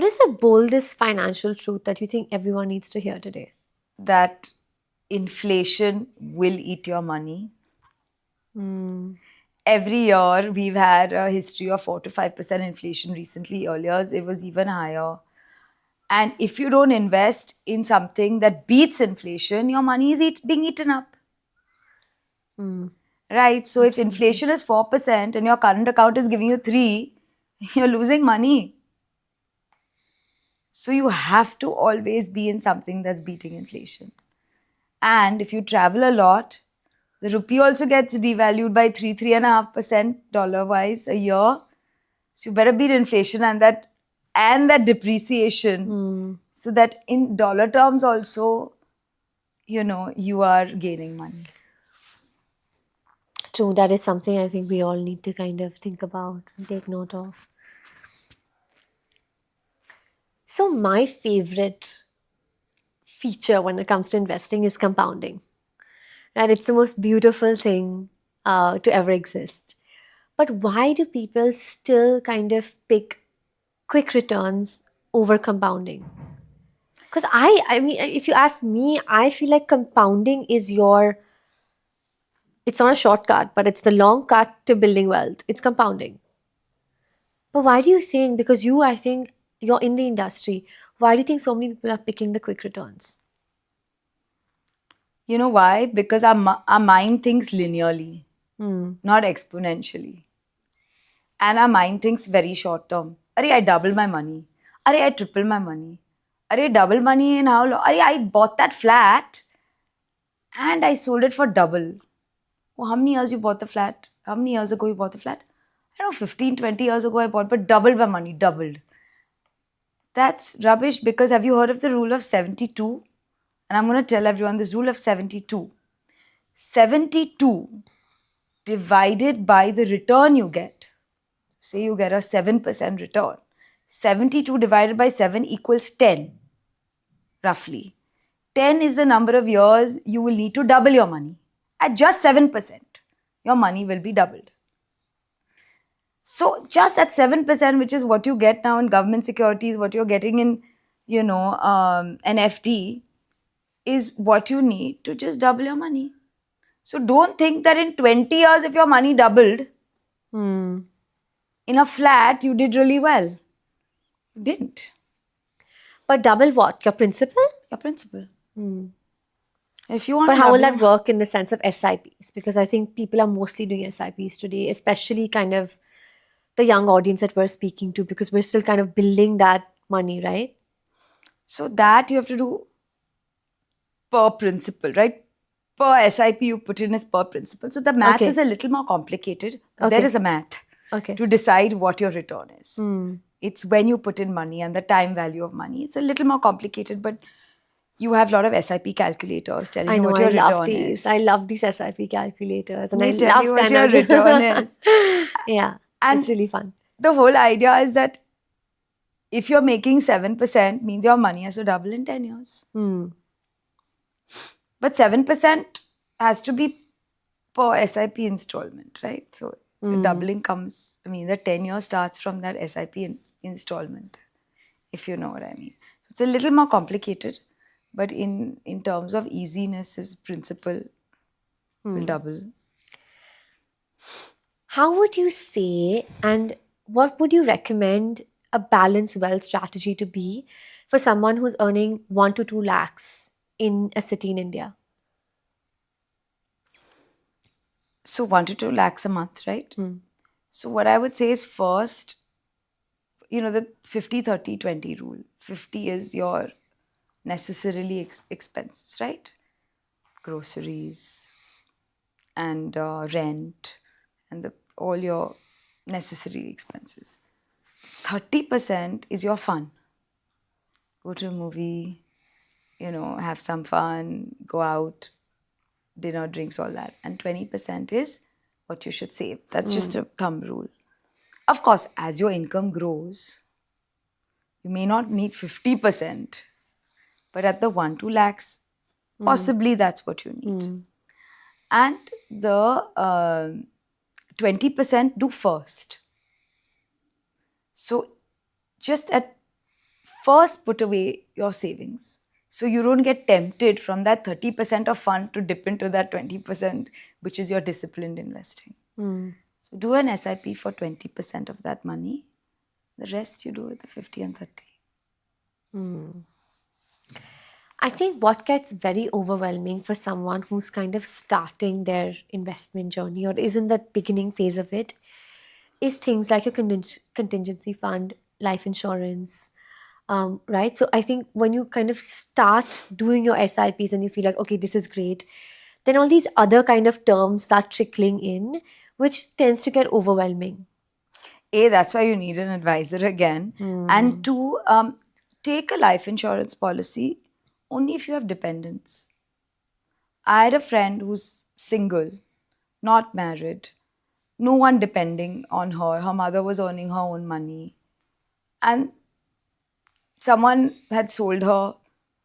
What is the boldest financial truth that you think everyone needs to hear today? That inflation will eat your money. Every year we've had a history of 4 to 5% inflation. Recently, earlier it was even higher. And if you don't invest in something that beats inflation, your money is being eaten up. Right? So if inflation is 4% and your current account is giving you 3, you're losing money. So you have to always be in something that's beating inflation. And if you travel a lot, the rupee also gets devalued by 3.5% dollar wise a year. So you better beat inflation and that depreciation, so that in dollar terms also, you are gaining money. True, that is something I think we all need to kind of think about and take note of. So, my favorite feature when it comes to investing is compounding. Right? It's the most beautiful thing to ever exist. But why do people still kind of pick quick returns over compounding? Because I mean, if you ask me, I feel like compounding is it's not a shortcut, but it's the long cut to building wealth. It's compounding. But why do you think, because I think you're in the industry, why do you think so many people are picking the quick returns? You know why? Because our mind thinks linearly, not exponentially. And our mind thinks very short term. Arey, I double my money. Arey, I triple my money. Arey, double money in how long? Arey, I bought that flat and I sold it for double. Oh, how many years you bought the flat? How many years ago you bought the flat? I don't know, 15, 20 years ago I bought, but doubled my money, doubled. That's rubbish, because have you heard of the rule of 72? And I'm going to tell everyone this rule of 72. 72 divided by the return you get. Say you get a 7% return. 72 divided by 7 equals 10, roughly. 10 is the number of years you will need to double your money. At just 7%, your money will be doubled. So just at 7%, which is what you get now in government securities, what you're getting in, an FD, is what you need to just double your money. So don't think that in 20 years, if your money doubled in a flat, you did really well. You didn't. But double what? Your principal? Your principal. If you want But to how will double that work in the sense of SIPs? Because I think people are mostly doing SIPs today, especially kind of the young audience that we're speaking to, because we're still kind of building that money, right? so that you have to do per principal, right? Per SIP you put in as per principal. So the math Okay. is a little more complicated. But Okay. there is a math Okay. to decide what your return is. It's when you put in money and the time value of money. It's a little more complicated, but you have a lot of SIP calculators telling I you know, what I your love return these. is. I love these SIP calculators, and I They tell you love what kind your of return is. Yeah, And it's really fun. the whole idea is that if you're making 7%, means your money has to double in 10 years. But 7% has to be per SIP installment, right? So the doubling comes, the 10 years starts from that SIP installment, if you know what I mean. So it's a little more complicated, but in terms of easiness, his principle will double. How would you say, and what would you recommend a balanced wealth strategy to be for someone who's earning 1 to 2 lakhs in a city in India? So 1 to 2 lakhs a month, right? So what I would say is, first, the 50-30-20 rule. 50 is your necessarily expenses, right? Groceries and rent and all your necessary expenses. 30% is your fun. Go to a movie, have some fun, go out, dinner, drinks, all that. And 20% is what you should save. That's just a thumb rule. Of course, as your income grows, you may not need 50%, but at the 1-2 lakhs, possibly that's what you need. And the 20% do first. So just at first put away your savings. So you don't get tempted from that 30% of fund to dip into that 20%, which is your disciplined investing. So do an SIP for 20% of that money. The rest you do with the 50 and 30. I think what gets very overwhelming for someone who's kind of starting their investment journey or is in that beginning phase of it is things like your contingency fund, life insurance, right? So I think when you kind of start doing your SIPs and you feel like, okay, this is great, then all these other kind of terms start trickling in, which tends to get overwhelming. A, that's why you need an advisor again. And two, take a life insurance policy only if you have dependents. I had a friend who's single, not married, no one depending on her. Her mother was earning her own money. And someone had sold her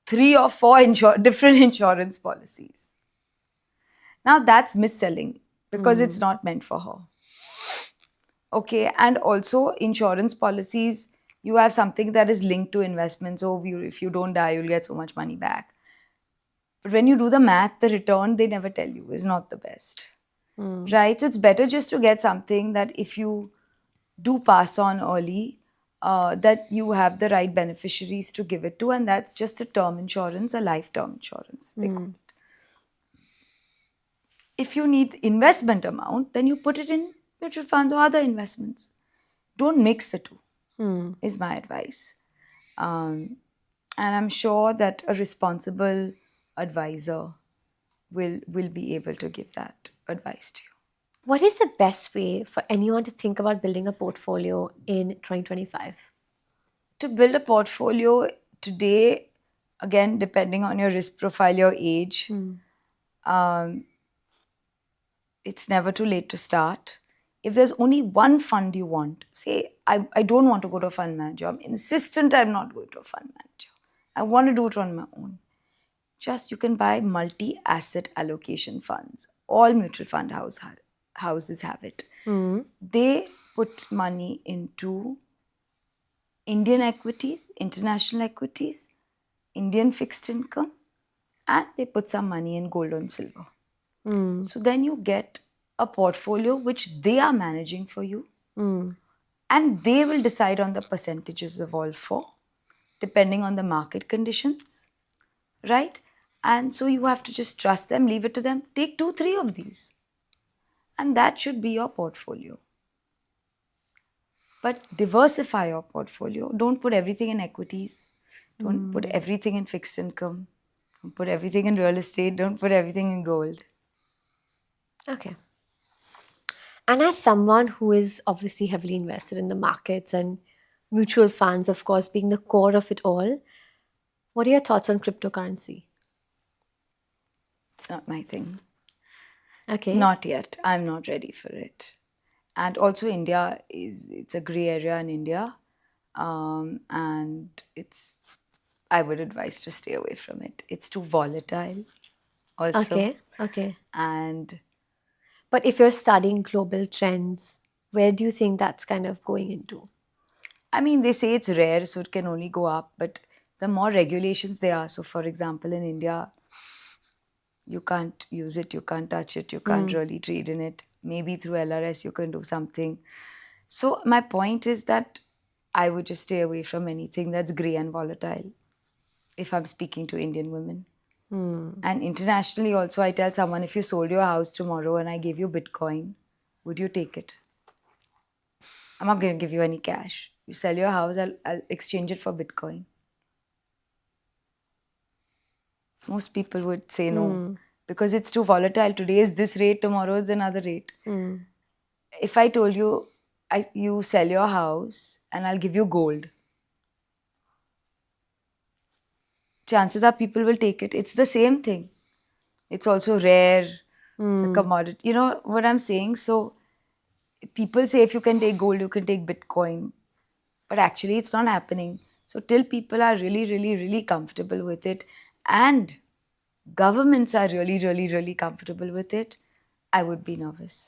3 or 4 different insurance policies. Now that's mis-selling because it's not meant for her. Okay, and also insurance policies, you have something that is linked to investments. So if you don't die, you'll get so much money back. But when you do the math, the return they never tell you is not the best. Right? So it's better just to get something that if you do pass on early, that you have the right beneficiaries to give it to, and that's just a term insurance, a life term insurance, they call it. If you need investment amount, then you put it in mutual funds or other investments. Don't mix the two, is my advice. And I'm sure that a responsible advisor will be able to give that advice to you. What is the best way for anyone to think about building a portfolio in 2025? To build a portfolio today, again, depending on your risk profile, your age, it's never too late to start. If there's only one fund you want, say, I don't want to go to a fund manager. I'm insistent I'm not going to a fund manager. I want to do it on my own. Just you can buy multi-asset allocation funds. All mutual fund houses have it. They put money into Indian equities, international equities, Indian fixed income, and they put some money in gold and silver. So then you get a portfolio which they are managing for you, and they will decide on the percentages of all four, depending on the market conditions, right? And so you have to just trust them, leave it to them, take 2-3 of these. And that should be your portfolio. But diversify your portfolio. Don't put everything in equities. Don't put everything in fixed income. Don't put everything in real estate. Don't put everything in gold. Okay. And as someone who is obviously heavily invested in the markets and mutual funds, of course, being the core of it all, what are your thoughts on cryptocurrency? It's not my thing. Okay. Not yet. I'm not ready for it. And also India it's a grey area in India. And I would advise to stay away from it. It's too volatile also. Okay. And But if you're studying global trends, where do you think that's kind of going into? I mean, they say it's rare, so it can only go up. But the more regulations there are, so for example, in India, you can't use it, you can't touch it, you can't really trade in it. Maybe through LRS you can do something. So my point is that I would just stay away from anything that's grey and volatile if I'm speaking to Indian women. And internationally also, I tell someone, if you sold your house tomorrow and I gave you Bitcoin, would you take it? I'm not going to give you any cash. You sell your house, I'll exchange it for Bitcoin. Most people would say no because it's too volatile. Today is this rate, tomorrow is another rate. If I told you, you sell your house and I'll give you gold, chances are people will take it. It's the same thing. It's also rare. It's a commodity. You know what I'm saying? So people say if you can take gold, you can take Bitcoin. But actually, it's not happening. So till people are really, really, really comfortable with it and governments are really, really, really comfortable with it, I would be nervous.